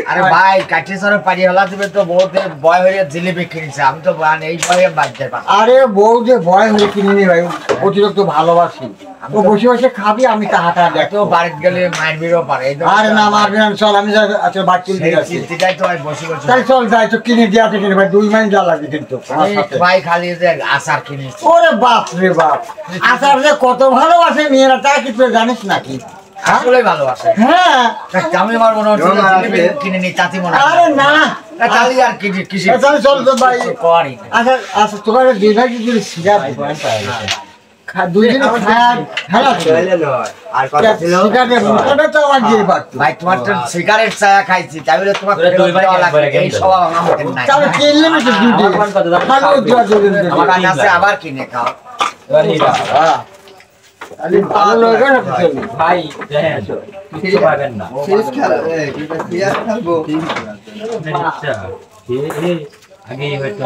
আরে ভাই কাঠি সরে পারি হলা দিবে তো বহুত বয় হয়ে জিলিপি কিনছে আমি তো এই বয়ে বাজতে পারি। আরে বউ যে বয় হয়ে কিনিনি ভাই, অতিরিক্ত ভালোবাসি। ও বসে বসে খাবি, আমি টাকাটা দেখো বাড়িতে গেলে মারবিরও পারে। আরে না মারবি না, চল আমি আচ্ছা বাচ্চা দিয়ে আসছি। চিন্তাই তো ভাই বসে বসে তাই চল যাই তো কিনে দিয়ে আসে কিনে ভাই, 2 মাইল যা লাগে কিন্তু। ভাই খালি যে আচার কিনেছি। ওরে বাপ রে বাপ, আচার যে কত ভালোবাসে মেয়েরা, তা কি তুই জানিস নাকি? আসলে ভালোবাসে। হ্যাঁ আমি মারবো না, কিনে নি চাচি মনে। আরে না তাহলে আর কি কিসে চল তো ভাই। করি আচ্ছা আচ্ছা, তোমার 2 ভাই যদি সিগার দুইজনে খেলা আর কথা ছিল সিগারেট তো আমার দিয়ে পারতো। ভাই তোমার তো সিগারেট চা খাইছি তাই বলে তোমার এই স্বভাব আমাদের নাই। তাহলে কিনলে না তো দুইটা ভালো আমার কাছে আছে, আবার কিনে খাও। আরে ভালো লাগে না ভাই কিছু পাবেন না শেষ খেলা কিন্তু সিরিয়াস খেলবো আগে হয়তো